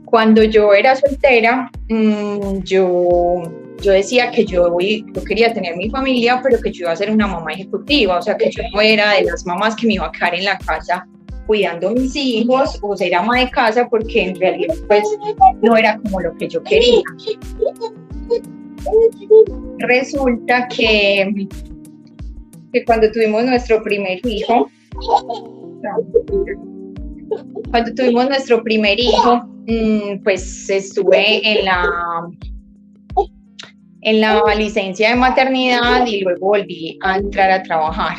Cuando yo era soltera, yo decía que yo quería tener mi familia, pero que yo iba a ser una mamá ejecutiva, o sea, que yo no era de las mamás que me iba a quedar en la casa cuidando a mis hijos o ser ama de casa, porque en realidad pues no era como lo que yo quería. Resulta que cuando tuvimos nuestro primer hijo, pues estuve en la licencia de maternidad y luego volví a entrar a trabajar.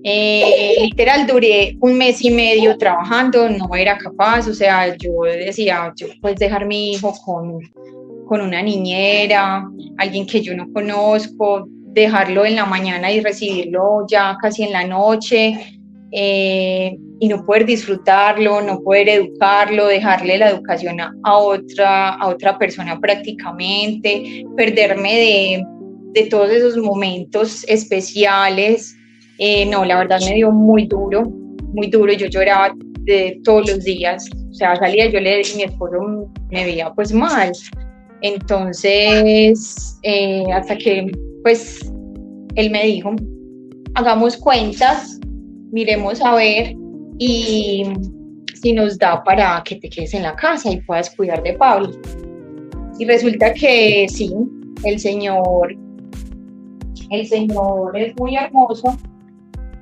Literal duré 1 mes y medio trabajando, no era capaz, o sea, yo decía, yo pues dejar mi hijo con una niñera, alguien que yo no conozco, dejarlo en la mañana y recibirlo ya casi en la noche, y no poder disfrutarlo, no poder educarlo, dejarle la educación a otra persona prácticamente, perderme de todos esos momentos especiales. No, la verdad me dio muy duro, y yo lloraba de todos los días, o sea, salía, mi esposo me veía pues mal, entonces hasta que pues él me dijo, hagamos cuentas, miremos a ver y si nos da para que te quedes en la casa y puedas cuidar de Pablo. Y resulta que sí, el señor es muy hermoso,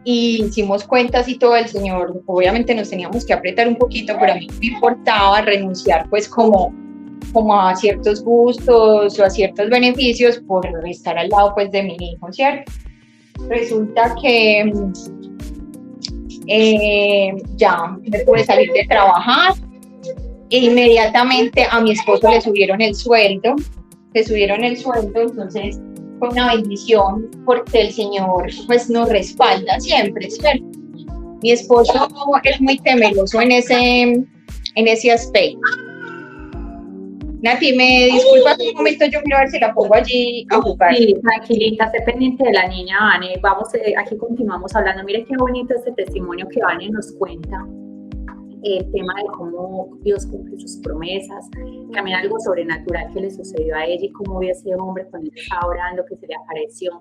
y hicimos cuentas y todo. El señor, obviamente nos teníamos que apretar un poquito, pero a mí no me importaba renunciar pues como a ciertos gustos o a ciertos beneficios por estar al lado pues de mi hijo, ¿cierto? Resulta que ya me pude salir de trabajar e inmediatamente a mi esposo le subieron el sueldo, entonces fue una bendición porque el Señor pues nos respalda siempre, ¿cierto? Mi esposo es muy temeroso en ese aspecto. Nati, me disculpas un momento, yo quiero ver si la pongo allí a jugar. Sí, tranquilita, esté pendiente de la niña Vane. Vamos, aquí continuamos hablando. Mire qué bonito este testimonio que Vane nos cuenta. El tema de cómo Dios cumple sus promesas, también algo sobrenatural que le sucedió a ella y cómo vio a ese hombre cuando ella estaba orando, que se le apareció.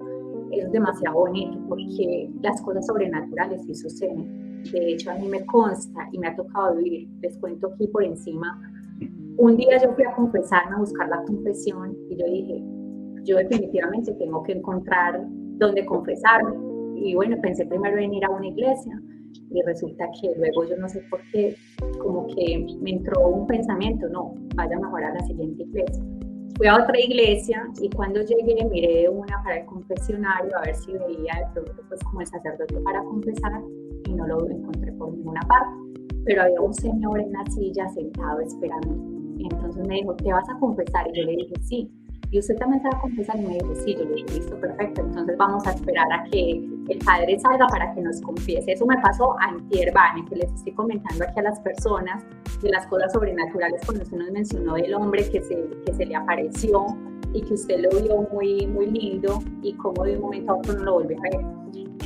Es demasiado bonito porque las cosas sobrenaturales sí suceden. De hecho, a mí me consta y me ha tocado vivir. Les cuento aquí por encima. Un día yo fui a confesarme, a buscar la confesión, y yo dije, yo definitivamente tengo que encontrar dónde confesarme. Y bueno, pensé primero en ir a una iglesia, y resulta que luego yo no sé por qué, como que me entró un pensamiento, no, vaya mejor a la siguiente iglesia. Fui a otra iglesia y cuando llegué miré una para el confesionario a ver si veía de pronto pues como el sacerdote para confesar, y no lo encontré por ninguna parte, pero había un señor en la silla sentado esperando. Entonces me dijo, ¿te vas a confesar? Y yo le dije, sí. ¿Y usted también se va a confesar? Y me dijo, sí. Yo le dije, listo, perfecto. Entonces vamos a esperar a que el padre salga para que nos confiese. Eso me pasó antier, Vane, que les estoy comentando aquí a las personas de las cosas sobrenaturales cuando usted nos mencionó del hombre que se le apareció y que usted lo vio muy, muy lindo y cómo de un momento a otro no lo volvió a ver.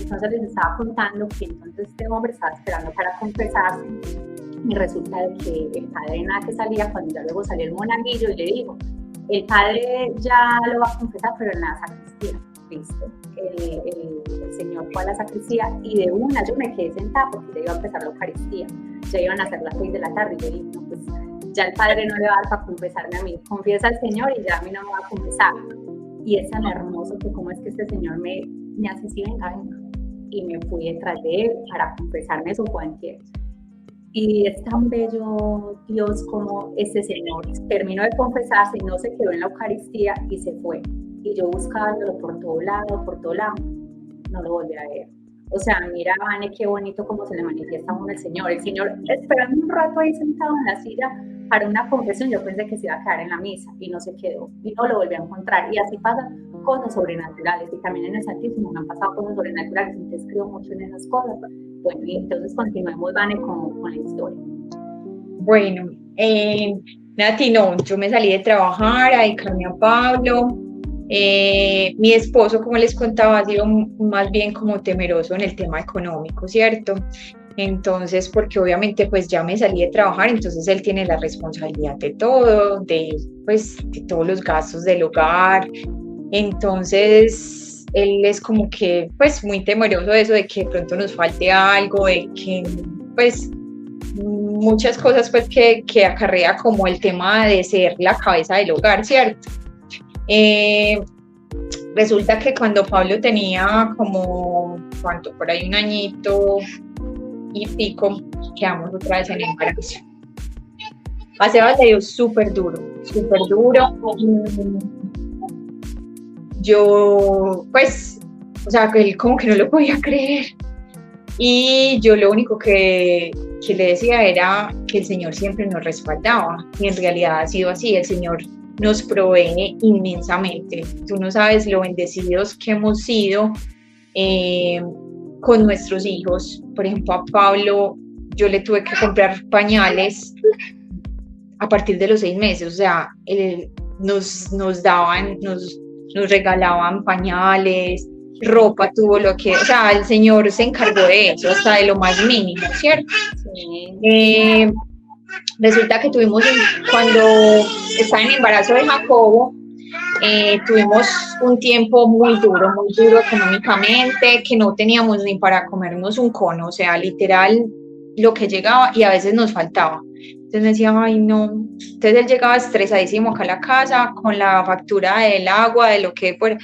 Entonces les estaba contando que entonces este hombre estaba esperando para confesarse. Y resulta que el padre nada que salía, cuando ya luego salió el monaguillo y le dijo, el padre ya lo va a confesar, pero en la sacristía, ¿listo? El señor fue a la sacristía y de una yo me quedé sentada porque ya iba a empezar la Eucaristía, ya iban a ser las 6 de la tarde y yo dije, no, pues ya el padre no le va a dar para confesarme a mí, confiesa al Señor y ya a mí no me va a confesar. Y es tan hermoso que como es que este señor me hace así, venga, y me fui detrás de él para confesarme su cualquier. Y es tan bello Dios como este señor terminó de confesarse y no se quedó en la Eucaristía y se fue. Y yo buscándolo por todo lado, no lo volví a ver. O sea, mira, Vane, qué bonito cómo se le manifiesta a uno el Señor. El Señor esperando un rato ahí sentado en la silla para una confesión. Yo pensé que se iba a quedar en la misa y no se quedó. Y no lo volví a encontrar. Y así pasan cosas sobrenaturales. Y también en el Santísimo me han pasado cosas sobrenaturales. Entonces creo mucho en esas cosas. Bueno, y entonces continuemos, Vane, con la historia. Bueno, Nati, no, yo me salí de trabajar a dedicarme a Pablo. Mi esposo, como les contaba, ha sido más bien como temeroso en el tema económico, ¿cierto? Entonces, porque obviamente pues ya me salí de trabajar, entonces él tiene la responsabilidad de todo, pues, de todos los gastos del hogar. Entonces, él es como que pues muy temeroso de eso, de que de pronto nos falte algo, de que pues muchas cosas pues que acarrea como el tema de ser la cabeza del hogar, ¿cierto? Resulta que cuando Pablo tenía como, ¿cuánto? Por ahí un añito y pico, quedamos otra vez en embarazo. A Sebas le dio súper duro, súper duro. Yo, pues, o sea, que él como que no lo podía creer. Y yo lo único que le decía era que el Señor siempre nos respaldaba. Y en realidad ha sido así, el Señor nos provee inmensamente. Tú no sabes lo bendecidos que hemos sido con nuestros hijos. Por ejemplo, a Pablo yo le tuve que comprar pañales a partir de los 6 meses. O sea, nos regalaban pañales, ropa, tuvo lo que, o sea, el Señor se encargó de eso, hasta de lo más mínimo, ¿cierto? Sí. Resulta que cuando estaba en embarazo de Jacobo, tuvimos un tiempo muy duro económicamente, que no teníamos ni para comernos un cono, o sea, literal, lo que llegaba y a veces nos faltaba. Entonces me decía, ay no, entonces él llegaba estresadísimo acá a la casa con la factura del agua, de lo que fuera,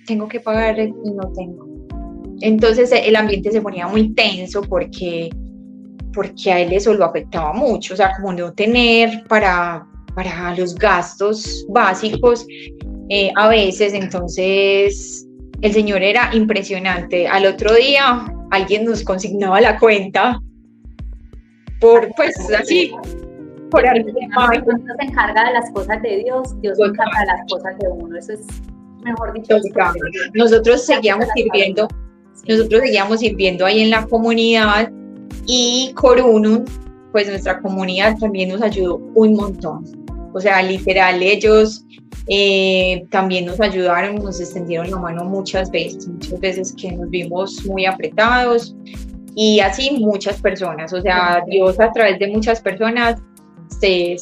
tengo que pagar y no tengo. Entonces el ambiente se ponía muy tenso porque a él eso lo afectaba mucho, o sea, como no tener para los gastos básicos a veces. Entonces el Señor era impresionante. Al otro día alguien nos consignaba la cuenta pues así, por algún tema. Uno se encarga de las cosas de Dios, Dios se encarga de las cosas de uno, eso es, mejor dicho. Nosotros seguíamos sirviendo ahí en la comunidad, y Corunum, pues nuestra comunidad también nos ayudó un montón. O sea, literal, ellos también nos ayudaron, nos extendieron la mano muchas veces que nos vimos muy apretados, y así muchas personas. O sea, Dios a través de muchas personas se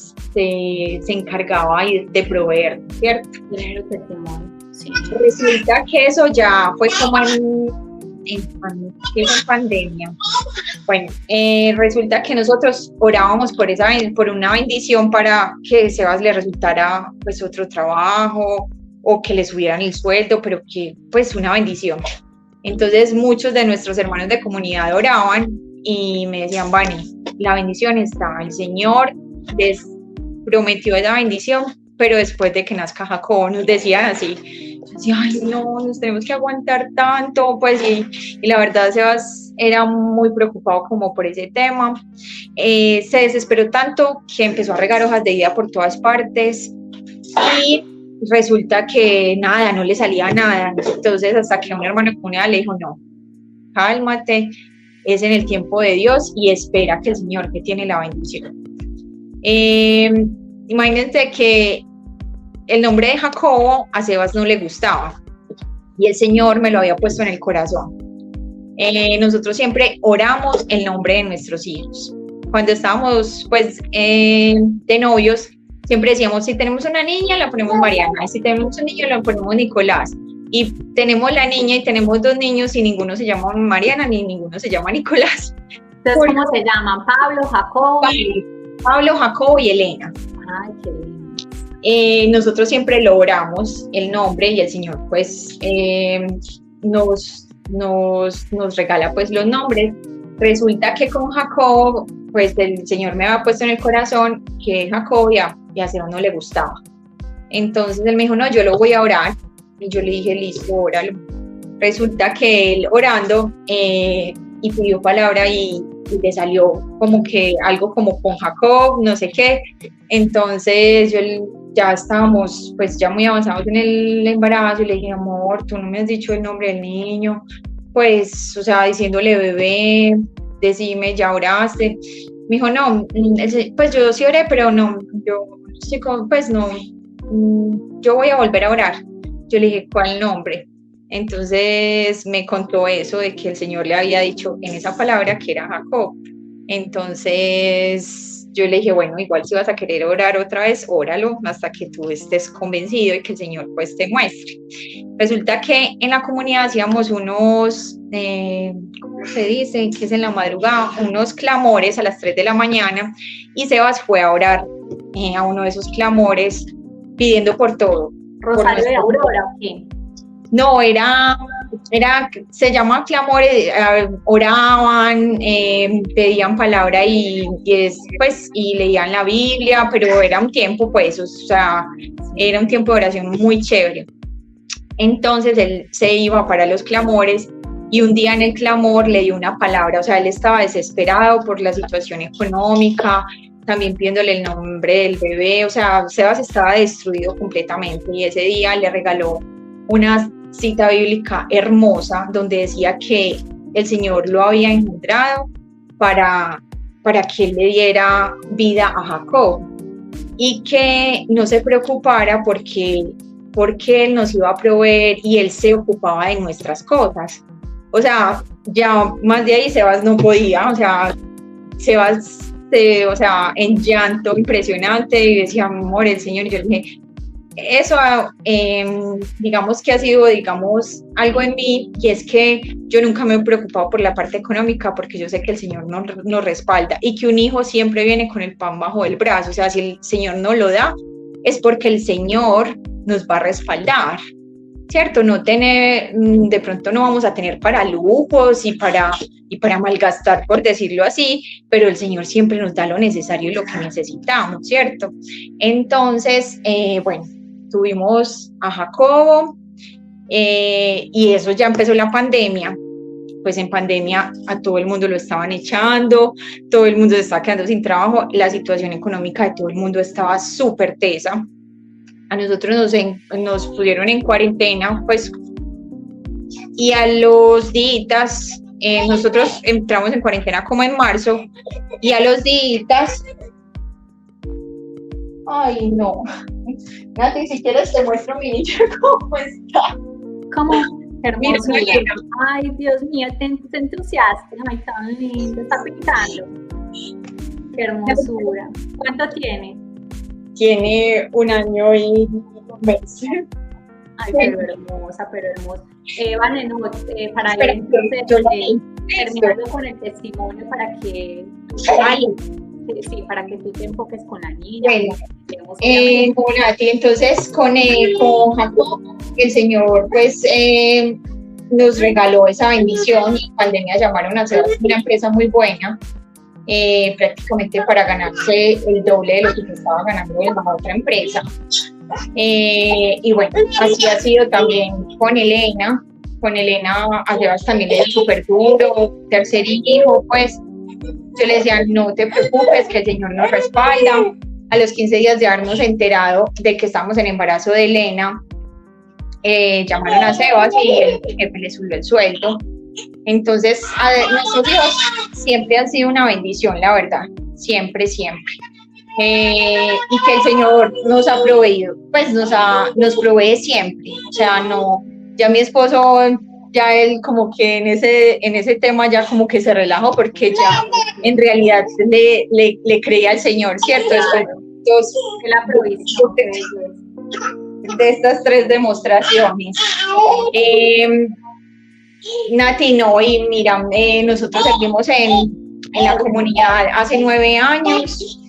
encargaba de proveer, ¿cierto? Sí. Resulta que eso ya fue como en pandemia. Bueno, resulta que nosotros orábamos por una bendición para que Sebas le resultara pues otro trabajo o que le subieran el sueldo, pero que pues una bendición. Entonces muchos de nuestros hermanos de comunidad oraban y me decían, Vani, la bendición está, el Señor les prometió esa bendición, pero después de que nazca Jacob, nos decían así. Yo decía, ay no, nos tenemos que aguantar tanto, pues, y la verdad Sebas era muy preocupado como por ese tema. Se desesperó tanto que empezó a regar hojas de vida por todas partes, y resulta que nada, no le salía nada. Entonces hasta que un hermano de comunidad le dijo, no, cálmate, es en el tiempo de Dios y espera que el Señor te tiene la bendición. Imagínense que el nombre de Jacobo a Sebas no le gustaba y el Señor me lo había puesto en el corazón. Nosotros siempre oramos el nombre de nuestros hijos. Cuando estábamos pues de novios, siempre decíamos, si tenemos una niña la ponemos Mariana, si tenemos un niño la ponemos Nicolás, y tenemos la niña y tenemos 2 niños y ninguno se llama Mariana ni ninguno se llama Nicolás. Entonces, ¿cómo se llaman? Pablo, Jacobo. Pablo, Jacobo y Elena. Ay, qué lindo. Nosotros siempre lo oramos el nombre y el Señor pues nos regala pues los nombres. Resulta que con Jacob pues el Señor me había puesto en el corazón que Jacob y a Sebas no le gustaba. Entonces él me dijo, no, yo lo voy a orar, y yo le dije, listo, óralo. Resulta que él orando y pidió palabra y le salió como que algo como con Jacob, no sé qué. Entonces ya estábamos pues ya muy avanzados en el embarazo y le dije, amor, tú no me has dicho el nombre del niño, pues, o sea, diciéndole bebé, decime, ya oraste. Me dijo, no, pues yo sí oré, pero no, pues no, yo voy a volver a orar. Yo le dije, ¿cuál nombre? Entonces me contó eso de que el Señor le había dicho en esa palabra que era Jacob. Entonces yo le dije, bueno, igual si vas a querer orar otra vez, óralo hasta que tú estés convencido y que el Señor pues te muestre. Resulta que en la comunidad hacíamos unos, ¿cómo se dice? Que es en la madrugada, unos clamores a las 3 de la mañana, y Sebas fue a orar a uno de esos clamores pidiendo por todo. ¿Rosario de Aurora o qué? No, se llama clamores, oraban, pedían palabra y leían la Biblia, pero era un tiempo, pues, o sea, era un tiempo de oración muy chévere. Entonces él se iba para los clamores y un día en el clamor le dio una palabra, o sea, él estaba desesperado por la situación económica, también pidiéndole el nombre del bebé, o sea, Sebas estaba destruido completamente, y ese día le regaló una cita bíblica hermosa donde decía que el Señor lo había engendrado para que él le diera vida a Jacob y que no se preocupara porque él nos iba a proveer y él se ocupaba de nuestras cosas. O sea, ya más de ahí Sebas no podía, o sea, Sebas en llanto impresionante, y decía, amor, el Señor, y yo le dije, eso digamos que ha sido, digamos, algo en mí, y es que yo nunca me he preocupado por la parte económica porque yo sé que el Señor nos respalda y que un hijo siempre viene con el pan bajo el brazo, o sea, si el Señor no lo da, es porque el Señor nos va a respaldar, ¿cierto? De pronto no vamos a tener para lujos y para malgastar, por decirlo así, pero el Señor siempre nos da lo necesario y lo que necesitamos, ¿cierto? Entonces, bueno, tuvimos a Jacobo y eso ya empezó la pandemia. Pues en pandemia a todo el mundo lo estaban echando, todo el mundo se estaba quedando sin trabajo, la situación económica de todo el mundo estaba súper tesa. A nosotros nos pusieron en cuarentena, pues, y a los días, nosotros entramos en cuarentena como en marzo, y a los días, ay no, Nati, si quieres te muestro mi niña cómo está. ¿Cómo? Hermosura. Ay, Dios mío, te entusiastas. Ay, tan lindo, está pintando. Qué hermosura. ¿Cuánto tiene? Tiene 1 año y 1 mes. Ay, pero hermosa, pero hermosa. Vale, no, para ir entonces, terminando con el testimonio para que... Sí, para que tú te enfoques con la niña. Bueno, Nati, entonces con Jacob, el Señor pues nos regaló esa bendición, y en pandemia llamaron a hacer una empresa muy buena, prácticamente para ganarse el doble de lo que se estaba ganando en la otra empresa. Y bueno, así ha sido también con Elena. Con Elena a Sebas también le dio súper duro, tercer hijo, pues yo le decía, no te preocupes, que el Señor nos respalda. A los 15 días de habernos enterado de que estábamos en embarazo de Elena, llamaron a Sebas y el jefe le subió el sueldo. Entonces, nuestros hijos siempre han sido una bendición, la verdad, siempre, siempre. Y que el Señor nos ha proveído, pues nos provee siempre. O sea, no, ya mi esposo, ya él como que en ese tema ya como que se relajó, porque ya en realidad le creía al Señor, ¿cierto? Después de la provisión de estas 3 demostraciones. Nati, no, y mira, nosotros servimos en la comunidad hace 9 años,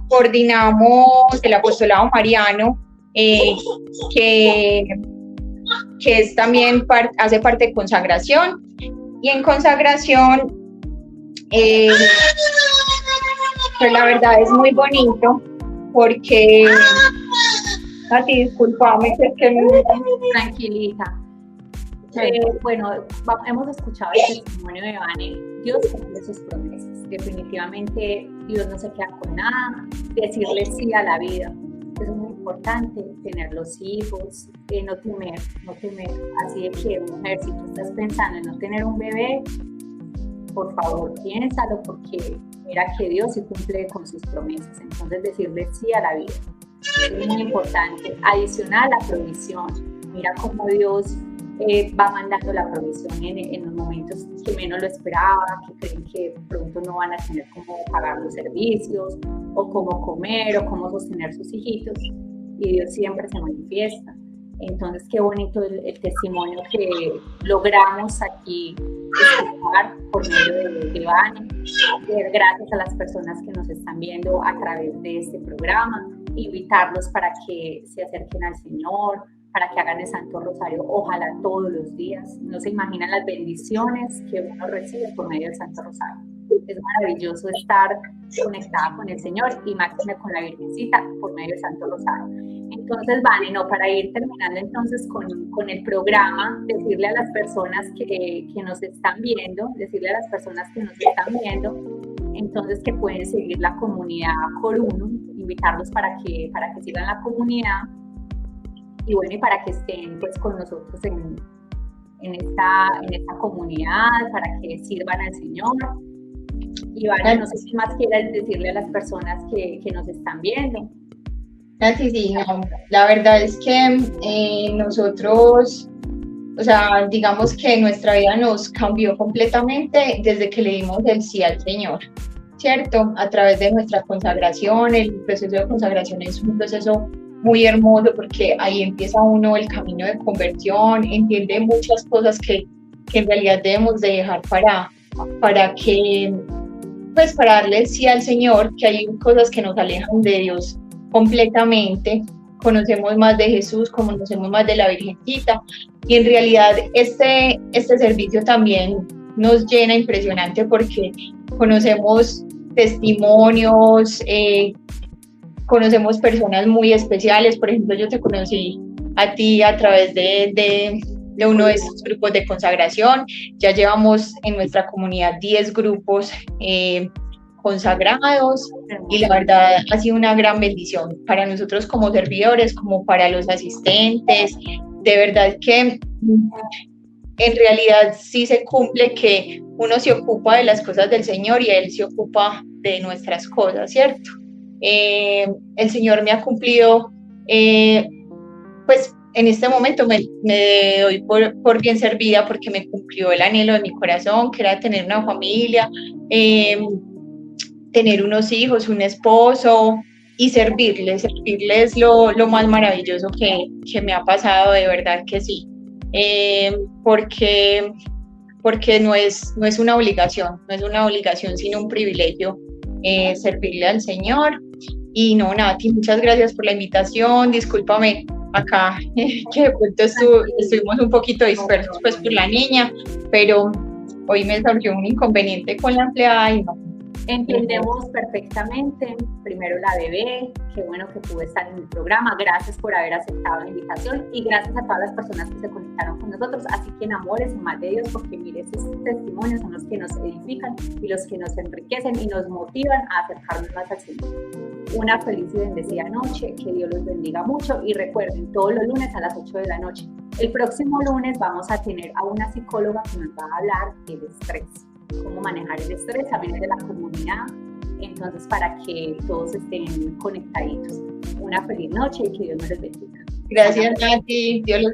coordinamos el apostolado mariano, que es también hace parte de consagración, y en consagración pues la verdad es muy bonito, porque Nati, discúlpame, que es que tranquilita. Bueno, hemos escuchado el testimonio de Vane. Dios cumple sus promesas. Definitivamente Dios no se queda con nada. Decirle sí a la vida. Es muy importante tener los hijos, no temer. Así de que, mujer, si tú estás pensando en no tener un bebé, por favor, piénsalo, porque mira que Dios sí cumple con sus promesas. Entonces, decirle sí a la vida es muy importante. Adicional a la provisión. mira cómo Dios va mandando la provisión en los momentos que menos lo esperaba, que creen que pronto no van a tener cómo pagar los servicios, o cómo comer, o cómo sostener sus hijitos, y Dios siempre se manifiesta. Entonces, qué bonito el testimonio que logramos aquí escuchar por medio de Vane. Gracias a las personas que nos están viendo a través de este programa, invitarlos para que se acerquen al Señor, para que hagan el Santo Rosario, ojalá todos los días. No se imaginan las bendiciones que uno recibe por medio del Santo Rosario. Es maravilloso estar conectada con el Señor y máxime con la Virgencita por medio del Santo Rosario. Entonces, Vane, para ir terminando entonces con el programa, decirle a las personas que nos están viendo, entonces que pueden seguir la comunidad Coruno, invitarlos para que sigan la comunidad, y bueno, y para que estén pues con nosotros en esta comunidad, para que sirvan al Señor. Y Vane, no sé si más quieras decirle a las personas que nos están viendo. Sí, no, la verdad es que nosotros, o sea, digamos que nuestra vida nos cambió completamente desde que le dimos el sí al Señor, ¿cierto? A través de nuestra consagración. El proceso de consagración es un proceso muy hermoso porque ahí empieza uno el camino de conversión, entiende muchas cosas que en realidad debemos de dejar para que, pues para darle el sí al Señor, que hay cosas que nos alejan de Dios completamente. Conocemos más de Jesús, conocemos más de la Virgencita, y en realidad este servicio también nos llena impresionante porque conocemos testimonios, conocemos personas muy especiales. Por ejemplo, yo te conocí a ti a través de uno de estos grupos de consagración. Ya llevamos en nuestra comunidad 10 grupos consagrados, y la verdad ha sido una gran bendición para nosotros como servidores, como para los asistentes. De verdad que en realidad sí se cumple que uno se ocupa de las cosas del Señor y Él se ocupa de nuestras cosas, ¿cierto? El Señor me ha cumplido, pues en este momento me doy por bien servida, porque me cumplió el anhelo de mi corazón, que era tener una familia, tener unos hijos, un esposo, y servirles lo más maravilloso que me ha pasado, de verdad que sí, porque no es una obligación, sino un privilegio servirle al Señor. Y no, Nati, muchas gracias por la invitación. Discúlpame acá que de pronto estuvimos un poquito dispersos pues por la niña, pero hoy me surgió un inconveniente con la empleada y no. Entendemos perfectamente. Primero la bebé, qué bueno que pude estar en el programa. Gracias por haber aceptado la invitación, y gracias a todas las personas que se conectaron con nosotros. Así que enamores en más de Dios, porque mire, estos testimonios son los que nos edifican y los que nos enriquecen y nos motivan a acercarnos más al Señor. Una feliz y bendecida noche, que Dios los bendiga mucho, y recuerden, todos los lunes a las 8 de la noche. El próximo lunes vamos a tener a una psicóloga que nos va a hablar del estrés, cómo manejar el estrés, también de la comunidad. Entonces, para que todos estén conectaditos. Una feliz noche y que Dios me los bendiga. Gracias, Nati. Dios los